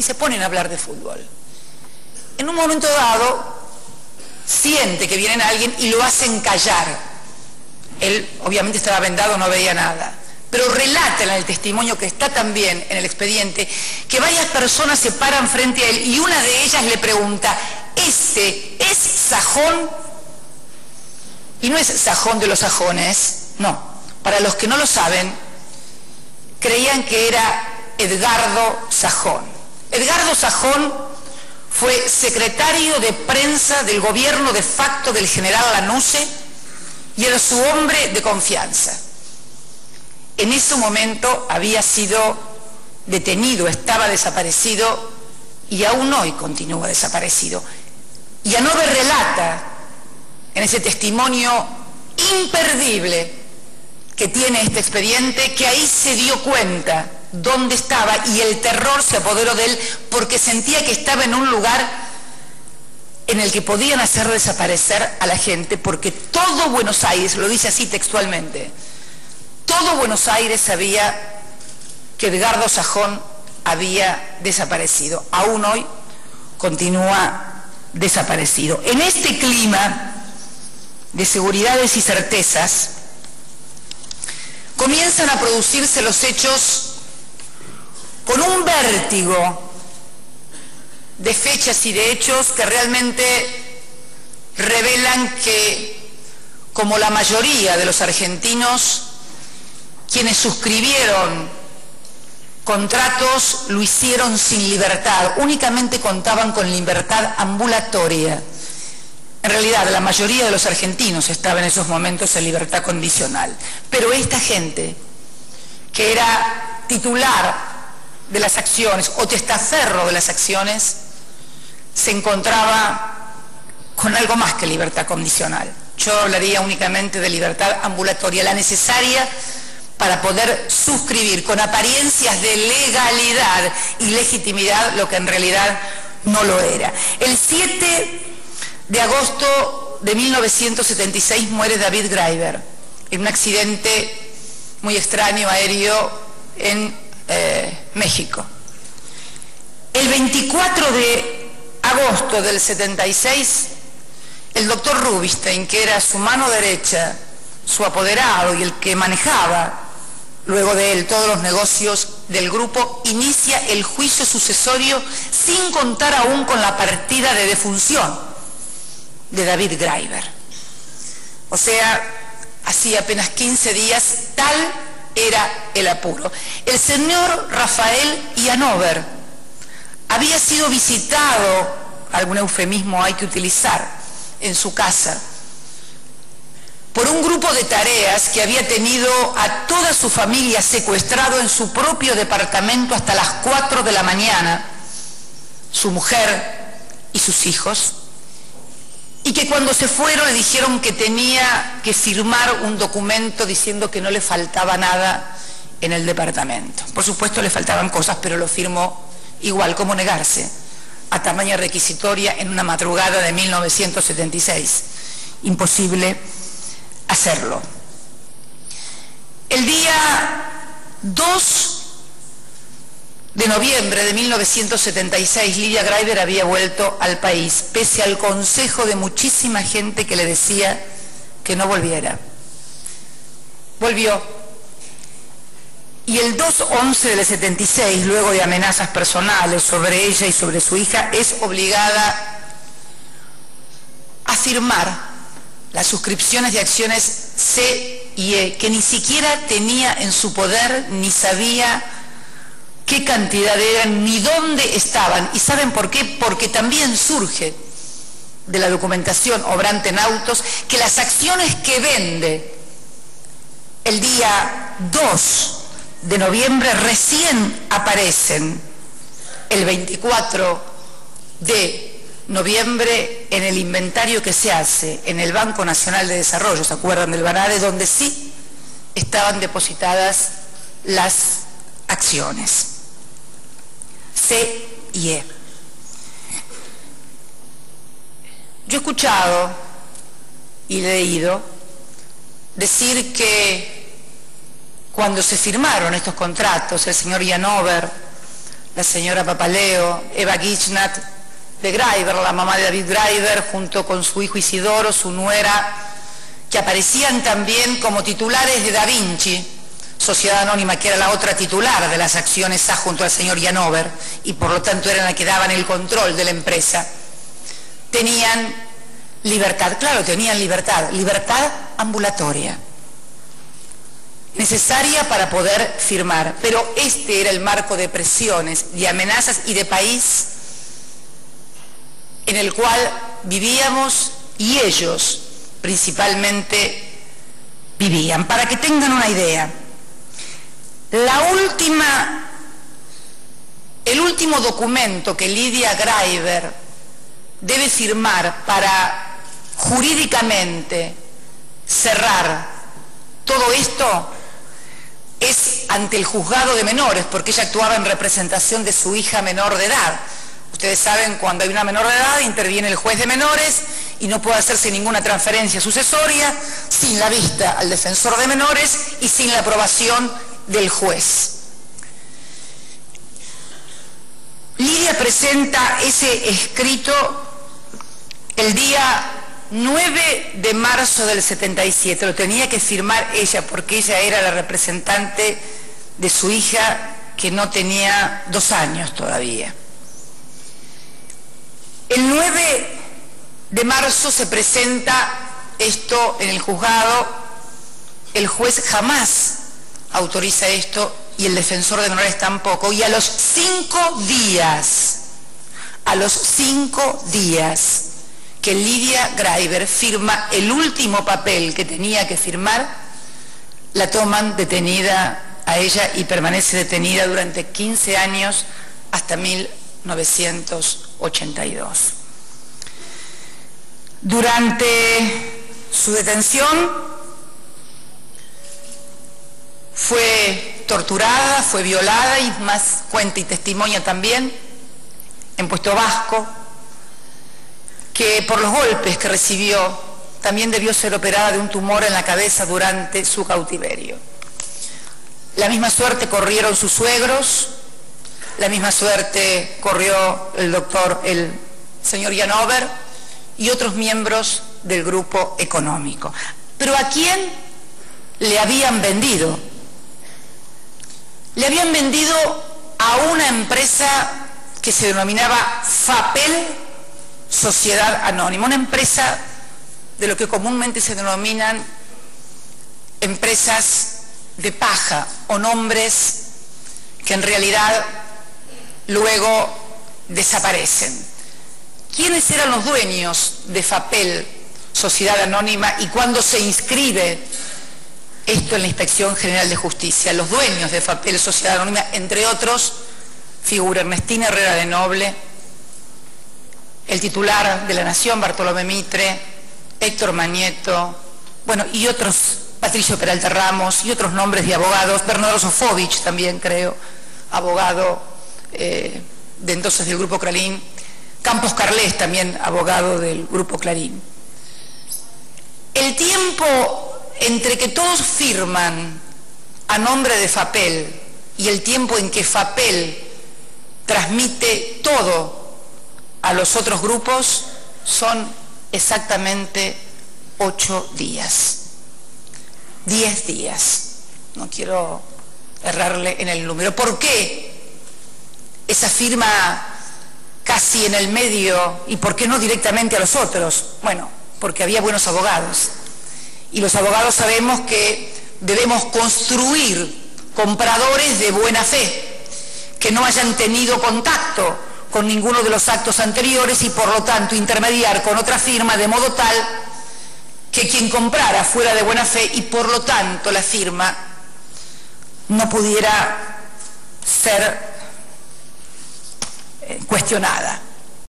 y se ponen a hablar de fútbol. En un momento dado, siente que viene alguien y lo hacen callar. Él obviamente estaba vendado, no veía nada. Pero relata en el testimonio que está también en el expediente que varias personas se paran frente a él y una de ellas le pregunta, ¿ese es Sajón? Y no es Sajón de los Sajones, no. Para los que no lo saben, creían que era Edgardo Sajón. Edgardo Sajón fue secretario de prensa del gobierno de facto del general Lanusse y era su hombre de confianza. En ese momento había sido detenido, estaba desaparecido y aún hoy continúa desaparecido. Y Hanover relata en ese testimonio imperdible que tiene este expediente que ahí se dio cuenta dónde estaba y el terror se apoderó de él porque sentía que estaba en un lugar en el que podían hacer desaparecer a la gente, porque todo Buenos Aires, lo dice así textualmente, todo Buenos Aires sabía que Edgardo Sajón había desaparecido. Aún hoy continúa desaparecido. En este clima de seguridades y certezas comienzan a producirse los hechos con un vértigo de fechas y de hechos que realmente revelan que, como la mayoría de los argentinos, quienes suscribieron contratos lo hicieron sin libertad, únicamente contaban con libertad ambulatoria. En realidad, la mayoría de los argentinos estaba en esos momentos en libertad condicional. Pero esta gente, que era titular de las acciones o testaferro de las acciones, se encontraba con algo más que libertad condicional. Yo hablaría únicamente de libertad ambulatoria, la necesaria para poder suscribir con apariencias de legalidad y legitimidad lo que en realidad no lo era. El 7 de agosto de 1976 muere David Graeber en un accidente muy extraño aéreo en México. El 24 de agosto del 76, el doctor Rubinstein, que era su mano derecha, su apoderado y el que manejaba luego de él todos los negocios del grupo, inicia el juicio sucesorio sin contar aún con la partida de defunción de David Graeber. O sea, hacía apenas 15 días, tal era el apuro. El señor Rafael Hanover había sido visitado, algún eufemismo hay que utilizar, en su casa, por un grupo de tareas que había tenido a toda su familia secuestrado en su propio departamento hasta las 4 de la mañana, su mujer y sus hijos, y que cuando se fueron le dijeron que tenía que firmar un documento diciendo que no le faltaba nada en el departamento. Por supuesto le faltaban cosas, pero lo firmó igual. ¿Cómo negarse a tamaña requisitoria en una madrugada de 1976? Imposible hacerlo. El día 2 de noviembre de 1976, Lidia Graeber había vuelto al país, pese al consejo de muchísima gente que le decía que no volviera. Volvió. Y el 2/11 del 76, luego de amenazas personales sobre ella y sobre su hija, es obligada a firmar las suscripciones de acciones C y E, que ni siquiera tenía en su poder, ni sabía qué cantidad eran, ni dónde estaban. ¿Y saben por qué? Porque también surge de la documentación obrante en autos que las acciones que vende el día 2 de noviembre recién aparecen el 24 de noviembre en el inventario que se hace en el Banco Nacional de Desarrollo, ¿se acuerdan del Banade? Donde sí estaban depositadas las acciones C y E. Yo he escuchado y leído decir que cuando se firmaron estos contratos, el señor Hanover la señora Papaleo, Eva Gichnat, de Greiber, la mamá de David Greiber, junto con su hijo Isidoro, su nuera, que aparecían también como titulares de Da Vinci, Sociedad Anónima, que era la otra titular de las acciones A junto al señor Janover, y por lo tanto eran las que daban el control de la empresa. Tenían libertad, claro, tenían libertad ambulatoria, necesaria para poder firmar, pero este era el marco de presiones, de amenazas y de país en el cual vivíamos y ellos principalmente vivían. Para que tengan una idea, el último documento que Lidia Greiber debe firmar para jurídicamente cerrar todo esto es ante el juzgado de menores, porque ella actuaba en representación de su hija menor de edad. Ustedes saben, cuando hay una menor de edad interviene el juez de menores y no puede hacerse ninguna transferencia sucesoria sin la vista al defensor de menores y sin la aprobación del juez. Lidia presenta ese escrito el día 9 de marzo del 77, lo tenía que firmar ella porque ella era la representante de su hija que no tenía 2 años todavía. El 9 de marzo se presenta esto en el juzgado, el juez jamás autoriza esto y el defensor de menores tampoco, y a los 5 días que Lidia Greiber firma el último papel que tenía que firmar, la toman detenida a ella y permanece detenida durante 15 años hasta 1982. Durante su detención fue torturada, fue violada y más cuenta y testimonia también en Puesto Vasco, que por los golpes que recibió también debió ser operada de un tumor en la cabeza durante su cautiverio. La misma suerte corrieron sus suegros, la misma suerte corrió el señor Janover y otros miembros del grupo económico. Pero ¿a quién le habían vendido? Le habían vendido a una empresa que se denominaba FAPEL, Sociedad Anónima, una empresa de lo que comúnmente se denominan empresas de paja o nombres que en realidad luego desaparecen. ¿Quiénes eran los dueños de FAPEL, Sociedad Anónima, y cuándo se inscribe esto en la Inspección General de Justicia? Los dueños de FAPEL, Sociedad Anónima, entre otros, figura Ernestina Herrera de Noble, el titular de La Nación, Bartolomé Mitre, Héctor Mañeto, bueno, y otros, Patricio Peralta Ramos, y otros nombres de abogados, Bernardo Sofovich también, creo, abogado de entonces del Grupo Clarín, Campos Carles, también abogado del Grupo Clarín. El tiempo entre que todos firman a nombre de FAPEL y el tiempo en que FAPEL transmite todo a los otros grupos son exactamente 8 días. 10 días. No quiero errarle en el número. ¿Por qué esa firma casi en el medio y por qué no directamente a los otros? Bueno, porque había buenos abogados. Y los abogados sabemos que debemos construir compradores de buena fe, que no hayan tenido contacto con ninguno de los actos anteriores y por lo tanto intermediar con otra firma de modo tal que quien comprara fuera de buena fe y por lo tanto la firma no pudiera ser cuestionada.